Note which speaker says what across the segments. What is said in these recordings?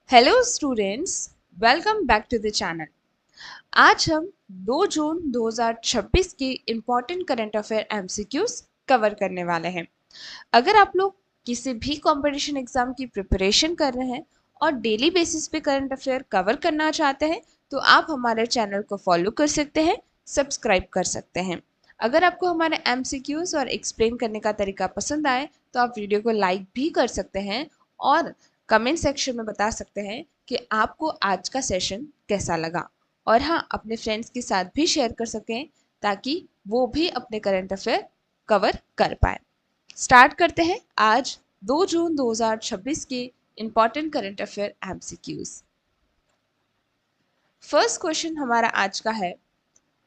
Speaker 1: Hello students, welcome back to the channel. आज हम 2 जून 2026 के इम्पॉर्टेंट करंट अफेयर एमसीक्यूज कवर करने वाले हैं। अगर आप लोग किसी भी कंपटीशन एग्जाम की प्रिपरेशन कर रहे हैं और डेली बेसिस पे करंट अफेयर कवर करना चाहते हैं तो आप हमारे चैनल को फॉलो कर सकते हैं, सब्सक्राइब कर सकते हैं। अगर आपको हमारे एमसीक्यूज और एक्सप्लेन करने का तरीका पसंद आए तो आप वीडियो को लाइक भी कर सकते हैं और कमेंट सेक्शन में बता सकते हैं कि आपको आज का सेशन कैसा लगा। और हाँ, अपने फ्रेंड्स के साथ भी शेयर कर सकें ताकि वो भी अपने करंट अफेयर कवर कर पाए। स्टार्ट करते हैं आज 2 जून 2026 के important current affair MCQs. First question हमारा आज का है,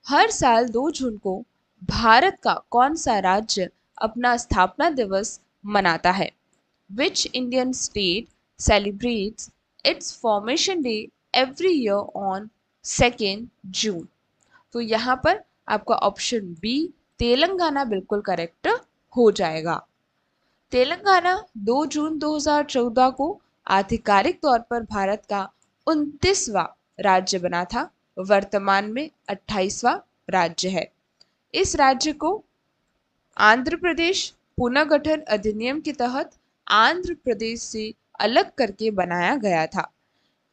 Speaker 1: हर साल 2 जून को भारत का कौन सा राज्य अपना स्थापना दिवस मनाता है? Which Indian state celebrates its formation day every year on 2nd June? तो यहाँ पर आपका ऑप्शन बी तेलंगाना बिल्कुल करेक्ट हो जाएगा। तेलंगाना 2 जून 2014 को आधिकारिक तौर पर भारत का 29वां राज्य बना था। वर्तमान में 28वां राज्य है। इस राज्य को आंध्र प्रदेश पुनर्गठन अधिनियम के तहत आंध्र प्रदेश से अलग करके बनाया गया था।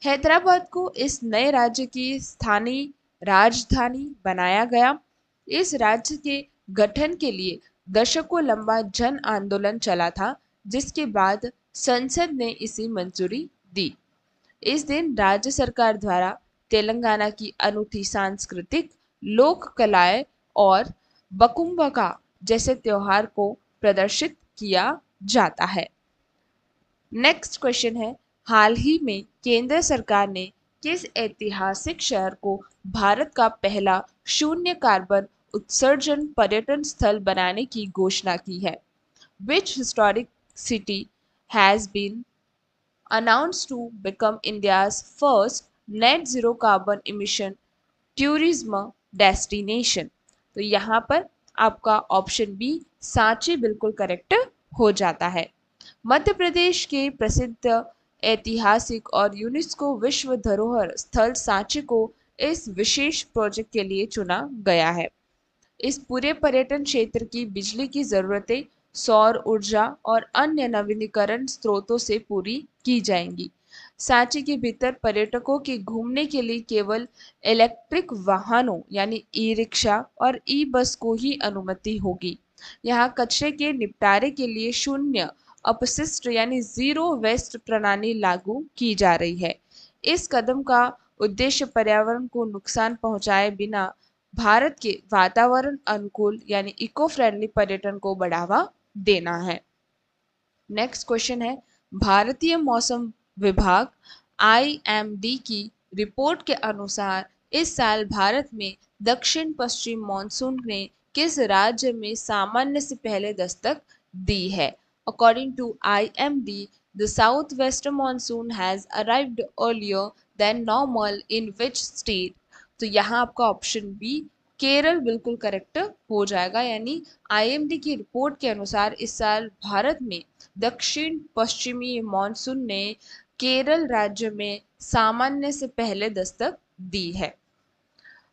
Speaker 1: हैदराबाद को इस नए राज्य की स्थानीय राजधानी बनाया गया। इस राज्य के गठन के लिए दशकों लंबा जन आंदोलन चला था, जिसके बाद संसद ने इसे मंजूरी दी। इस दिन राज्य सरकार द्वारा तेलंगाना की अनूठी सांस्कृतिक लोक कलाएं और बकुम्बका जैसे त्योहार को प्रदर्शित किया जाता है। नेक्स्ट क्वेश्चन है, हाल ही में केंद्र सरकार ने किस ऐतिहासिक शहर को भारत का पहला शून्य कार्बन उत्सर्जन पर्यटन स्थल बनाने की घोषणा की है? Which historic city has been announced to become India's first net zero carbon emission tourism destination? तो यहाँ पर आपका ऑप्शन बी सांची बिल्कुल करेक्ट हो जाता है। मध्य प्रदेश के प्रसिद्ध ऐतिहासिक और यूनेस्को विश्व धरोहर स्थल सांची को इस विशेष प्रोजेक्ट के लिए चुना गया है। इस पूरे पर्यटन क्षेत्र की बिजली की जरूरतें सौर ऊर्जा और अन्य नवीनीकरण स्रोतों से पूरी की जाएंगी। सांची के भीतर पर्यटकों के घूमने के लिए केवल इलेक्ट्रिक वाहनों यानी ई रिक्शा और ई बस को ही अनुमति होगी। यहाँ कचरे के निपटारे के लिए शून्य अपशिष्ट यानी जीरो वेस्ट प्रणाली लागू की जा रही है। इस कदम का उद्देश्य पर्यावरण को नुकसान पहुंचाए बिना भारत के वातावरण अनुकूल यानी इको फ्रेंडली पर्यटन को बढ़ावा देना है। नेक्स्ट क्वेश्चन है, भारतीय मौसम विभाग आईएमडी की रिपोर्ट के अनुसार इस साल भारत में दक्षिण पश्चिम मानसून ने किस राज्य में सामान्य से पहले दस्तक दी है? According to IMD, the south western monsoon has arrived earlier than normal in which state? तो यहाँ आपका ऑप्शन बी केरल बिल्कुल करेक्ट हो जाएगा। यानी आईएमडी की रिपोर्ट के अनुसार इस साल भारत में दक्षिण पश्चिमी मानसून ने केरल राज्य में सामान्य से पहले दस्तक दी है।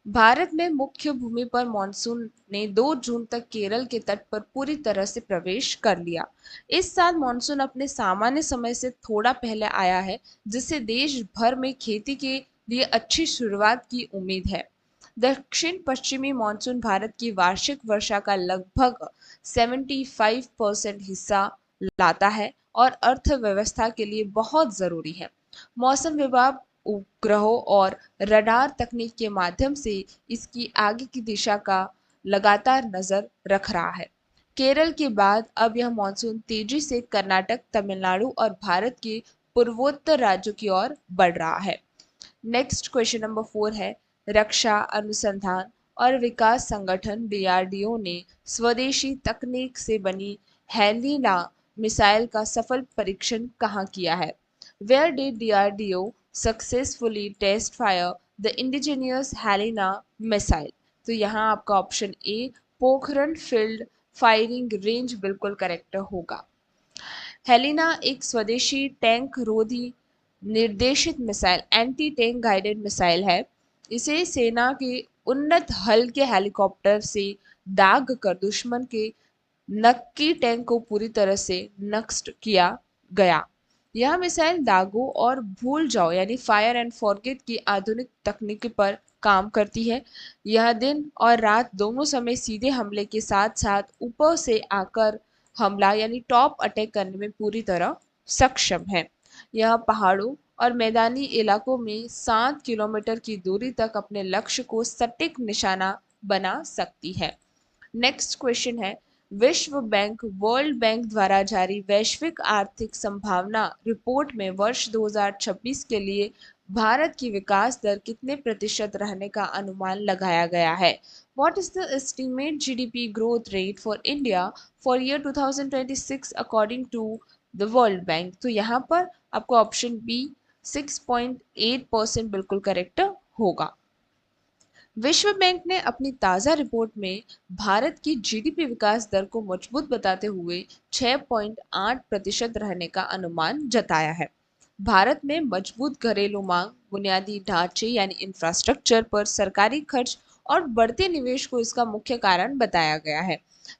Speaker 1: भारत में मुख्य भूमि पर मानसून ने 2 जून तक केरल के तट पर पूरी तरह से प्रवेश कर लिया। इस साल मानसून अपने सामान्य समय से थोड़ा पहले आया है, जिससे देश भर में खेती के लिए अच्छी शुरुआत की उम्मीद है। दक्षिण पश्चिमी मानसून भारत की वार्षिक वर्षा का लगभग 75% हिस्सा लाता है और अर्थव्यवस्था के लिए बहुत जरूरी है। मौसम विभाग उपग्रहों और रडार तकनीक के माध्यम से इसकी आगे की दिशा का लगातार नजर रख रहा है। केरल के बाद अब यह मानसून तेजी से कर्नाटक, तमिलनाडु और भारत के पूर्वोत्तर राज्यों की ओर बढ़ रहा है। नेक्स्ट क्वेश्चन नंबर 4 है, रक्षा अनुसंधान और विकास संगठन डीआरडीओ ने स्वदेशी तकनीक से बनी हेलिना मिसाइल का सफल परीक्षण कहाँ किया है? Where did DRDO successfully test fire the indigenous Helina missile? तो यहाँ आपका option A Pokhran field firing range बिल्कुल करेक्ट होगा। हेलिना एक स्वदेशी टैंक रोधी निर्देशित missile anti tank guided missile है। इसे सेना के उन्नत हल्के हेलीकॉप्टर से दाग कर दुश्मन के नक्की टैंक को पूरी तरह से नष्ट किया गया। यह मिसाइल दागों और भूल जाओ यानी फायर एंड फॉरगेट की आधुनिक तकनीक पर काम करती है। यह दिन और रात दोनों समय सीधे हमले के साथ साथ ऊपर से आकर हमला यानी टॉप अटैक करने में पूरी तरह सक्षम है। यह पहाड़ों और मैदानी इलाकों में 7 किलोमीटर की दूरी तक अपने लक्ष्य को सटीक निशाना बना सकती है। नेक्स्ट क्वेश्चन है, विश्व बैंक वर्ल्ड बैंक द्वारा जारी वैश्विक आर्थिक संभावना रिपोर्ट में वर्ष 2026 के लिए भारत की विकास दर कितने प्रतिशत रहने का अनुमान लगाया गया है? What is the estimate GDP growth rate for India for year 2026 according to the World Bank? तो यहाँ पर आपको ऑप्शन बी 6.8% बिल्कुल करेक्ट होगा। विश्व बैंक ने अपनी ताज़ा रिपोर्ट में भारत की जीडीपी विकास दर को मजबूत बताते हुए 6.8% रहने का अनुमान जताया है। भारत में मजबूत घरेलू मांग, बुनियादी ढांचे यानी इंफ्रास्ट्रक्चर पर सरकारी खर्च और बढ़ते निवेश को इसका मुख्य कारण बताया गया है।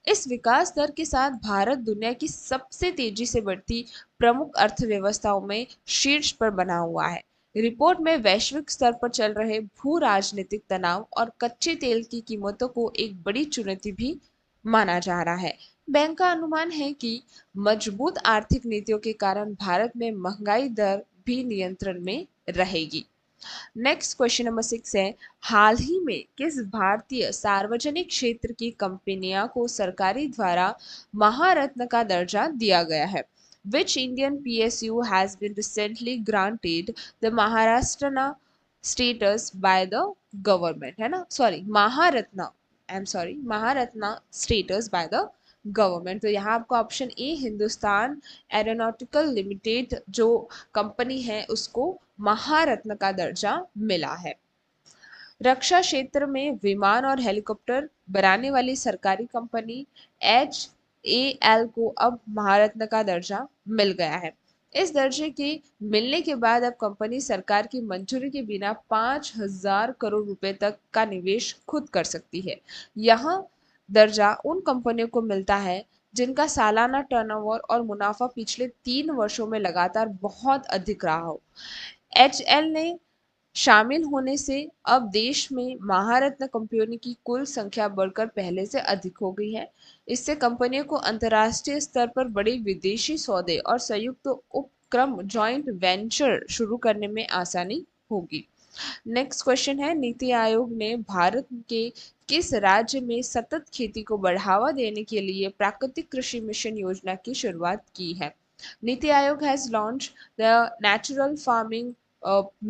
Speaker 1: इस विकास दर के साथ भारत दुनिया की सबसे तेजी से बढ़ती प्रमुख अर्थव्यवस्थाओं में शीर्ष पर बना हुआ है। रिपोर्ट में वैश्विक स्तर पर चल रहे भू राजनीतिक तनाव और कच्चे तेल की कीमतों को एक बड़ी चुनौती भी माना जा रहा है। बैंक का अनुमान है कि मजबूत आर्थिक नीतियों के कारण भारत में महंगाई दर भी नियंत्रण में रहेगी। नेक्स्ट क्वेश्चन नंबर 6 है, हाल ही में किस भारतीय सार्वजनिक क्षेत्र की कंपनियां को सरकारी द्वारा महारत्न का दर्जा दिया गया है? Which Indian PSU has been recently granted the Maharashtra status by the government? है ना, sorry Maharatna, I am sorry, Maharatna status by the government. तो यहाँ आपको option A Hindustan aeronautical limited जो कंपनी है उसको महारत्न का दर्जा मिला है। रक्षा क्षेत्र में विमान और हेलीकॉप्टर बनाने वाली सरकारी कंपनी HAL को अब महारत्न का दर्जा मिल गया है। इस दर्जे के मिलने के बाद अब कंपनी सरकार की मंजूरी के बिना 5,000 करोड़ रुपए तक का निवेश खुद कर सकती है। यह दर्जा उन कंपनियों को मिलता है जिनका सालाना टर्नओवर और मुनाफा पिछले 3 वर्षों में लगातार बहुत अधिक रहा हो। HL ने शामिल होने से अब देश में महारत्न कंपनियों की कुल संख्या बढ़कर पहले से अधिक हो गई है। इससे कंपनियों को अंतर्राष्ट्रीय स्तर पर बड़े विदेशी सौदे और संयुक्त उपक्रम जॉइंट वेंचर शुरू करने में आसानी होगी। नेक्स्ट क्वेश्चन है, नीति आयोग ने भारत के किस राज्य में सतत खेती को बढ़ावा देने के लिए प्राकृतिक कृषि मिशन योजना की शुरुआत की है? NITI Aayog has launch the natural farming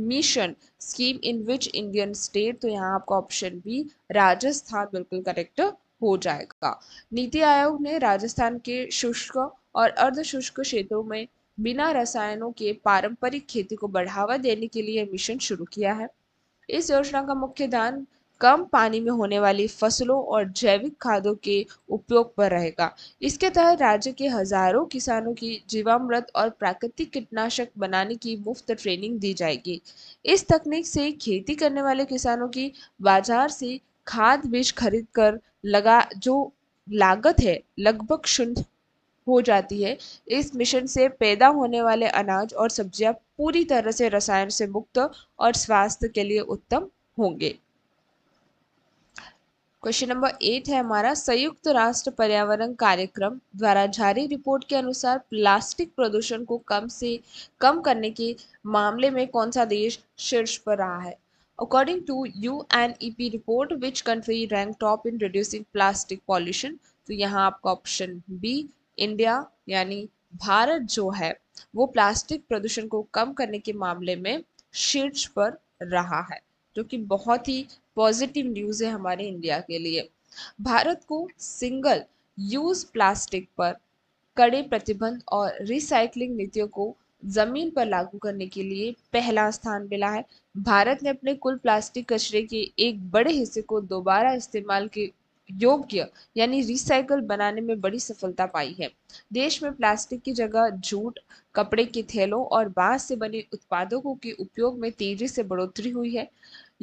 Speaker 1: mission scheme in which Indian state? तो यहाँ आपका ऑप्शन बी राजस्थान बिल्कुल करेक्ट हो जाएगा। नीति आयोग ने राजस्थान के शुष्क और अर्ध शुष्क क्षेत्रों में बिना रसायनों के पारंपरिक खेती को बढ़ावा देने के लिए मिशन शुरू किया है। इस योजना का मुख्य ध्यान कम पानी में होने वाली फसलों और जैविक खादों के उपयोग पर रहेगा। इसके तहत राज्य के हजारों किसानों की जीवामृत और प्राकृतिक कीटनाशक बनाने की मुफ्त ट्रेनिंग दी जाएगी। इस तकनीक से खेती करने वाले किसानों की बाजार से खाद बीज खरीद कर लगा जो लागत है लगभग शून्य हो जाती है। इस मिशन से पैदा होने वाले अनाज और सब्जियां पूरी तरह से रसायन से मुक्त और स्वास्थ्य के लिए उत्तम होंगे। क्वेश्चन नंबर 8 है हमारा, संयुक्त राष्ट्र पर्यावरण कार्यक्रम द्वारा जारी रिपोर्ट के अनुसार प्लास्टिक प्रदूषण को कम से कम करने के मामले में कौन सा देश शीर्ष पर रहा है? According to UNEP report, which country rank top in reducing plastic pollution? तो यहाँ आपका ऑप्शन बी इंडिया यानी भारत जो है वो प्लास्टिक प्रदूषण को कम करने के मामले में शीर्ष पर रहा है, जो कि बहुत ही पॉजिटिव न्यूज़ है हमारे इंडिया के लिए। भारत को सिंगल यूज प्लास्टिक पर कड़े प्रतिबंध और रिसाइकलिंग नीतियों को जमीन पर लागू करने के लिए पहला स्थान मिला है। भारत ने अपने कुल प्लास्टिक कचरे के एक बड़े हिस्से को दोबारा इस्तेमाल के योग्य यानी रिसाइकल बनाने में बड़ी सफलता पाई है। देश में प्लास्टिक की जगह जूट, कपड़े के थैलों और बांस से बने उत्पादों के उपयोग में तेजी से बढ़ोतरी हुई है।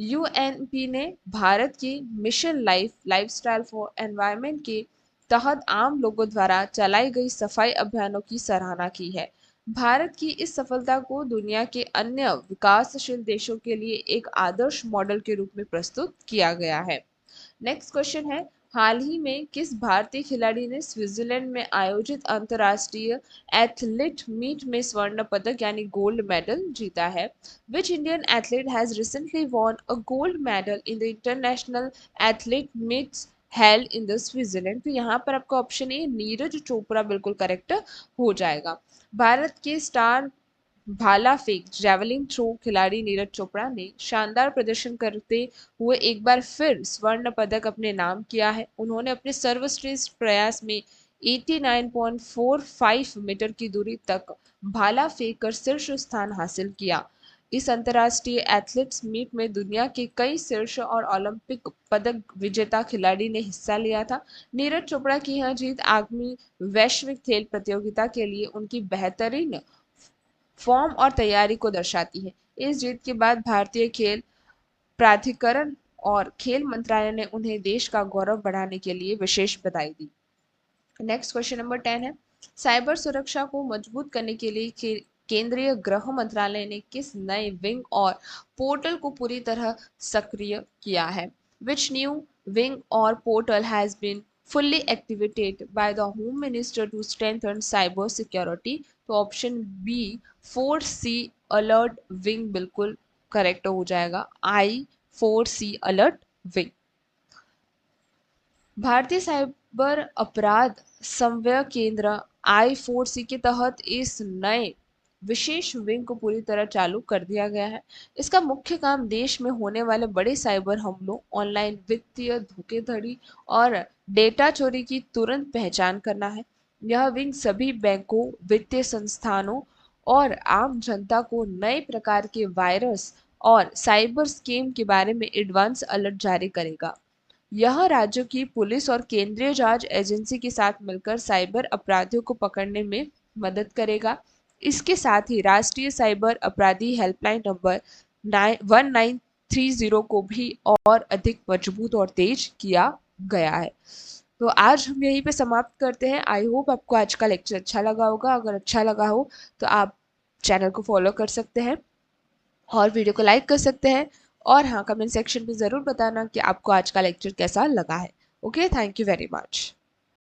Speaker 1: यूएनपी ने भारत की मिशन लाइफस्टाइल फॉर एनवायरनमेंट के तहत आम लोगों द्वारा चलाई गई सफाई अभियानों की सराहना की है। भारत की इस सफलता को दुनिया के अन्य विकासशील देशों के लिए एक आदर्श मॉडल के रूप में प्रस्तुत किया गया है। नेक्स्ट क्वेश्चन है, हाल ही में किस भारतीय खिलाड़ी ने स्विट्जरलैंड में आयोजित अंतर्राष्ट्रीय एथलीट मीट में स्वर्ण पदक यानी गोल्ड मेडल जीता है? Which Indian athlete has recently von a gold medal in the international athlete meets held in the Switzerland? तो यहाँ पर आपका ऑप्शन ए नीरज चोपड़ा बिल्कुल करेक्ट हो जाएगा। भारत के स्टार भाला फेंक जैवलिन थ्रो खिलाड़ी नीरज चोपड़ा ने शानदार प्रदर्शन करते हुए एक बार फिर स्वर्ण पदक अपने नाम किया है। उन्होंने अपने सर्वश्रेष्ठ प्रयास में 89.45 मीटर की दूरी तक भाला फेंक कर शीर्ष स्थान हासिल किया। इस अंतर्राष्ट्रीय एथलेटिक्स मीट में दुनिया के कई शीर्ष और ओलंपिक पदक विजेता खिलाड़ी ने हिस्सा लिया था। नीरज चोपड़ा की यह जीत आगामी वैश्विक खेल प्रतियोगिता के लिए उनकी बेहतरीन फॉर्म और तैयारी को दर्शाती है। इस जीत के बाद भारतीय खेल प्राधिकरण और खेल मंत्रालय ने उन्हें देश का गौरव बढ़ाने के लिए विशेष बधाई दी। नेक्स्ट क्वेश्चन नंबर 10 है, साइबर सुरक्षा को मजबूत करने के लिए केंद्रीय गृह मंत्रालय ने किस नए विंग और पोर्टल को पूरी तरह सक्रिय किया है? Which new wing or portal has been fully activated by the Home Minister to strengthen cyber security? तो option B 4C alert wing बिल्कुल करेक्ट हो जाएगा। I4C alert wing. भारतीय साइबर अपराध समन्वय केंद्र I4C के तहत इस नए विशेष विंग को पूरी तरह चालू कर दिया गया है। इसका मुख्य काम देश में होने वाले बड़े साइबर हमलों, ऑनलाइन वित्तीय धोखाधड़ी और डेटा चोरी की तुरंत पहचान करना है। यह विंग सभी बैंकों, वित्तीय संस्थानों और आम जनता को नए प्रकार के वायरस और साइबर स्कैम के बारे में एडवांस अलर्ट जारी करेगा। यह राज्यों की पुलिस और केंद्रीय जांच एजेंसी के साथ मिलकर साइबर अपराधियों को पकड़ने में मदद करेगा। इसके साथ ही राष्ट्रीय साइबर अपराधी हेल्पलाइन नंबर 1930 को भी और अधिक मजबूत और तेज किया गया है। तो आज हम यहीं पे समाप्त करते हैं। आई होप आपको आज का लेक्चर अच्छा लगा होगा। अगर अच्छा लगा हो तो आप चैनल को फॉलो कर सकते हैं और वीडियो को लाइक कर सकते हैं। और हाँ, कमेंट सेक्शन में ज़रूर बताना कि आपको आज का लेक्चर कैसा लगा है। Okay, thank you very much.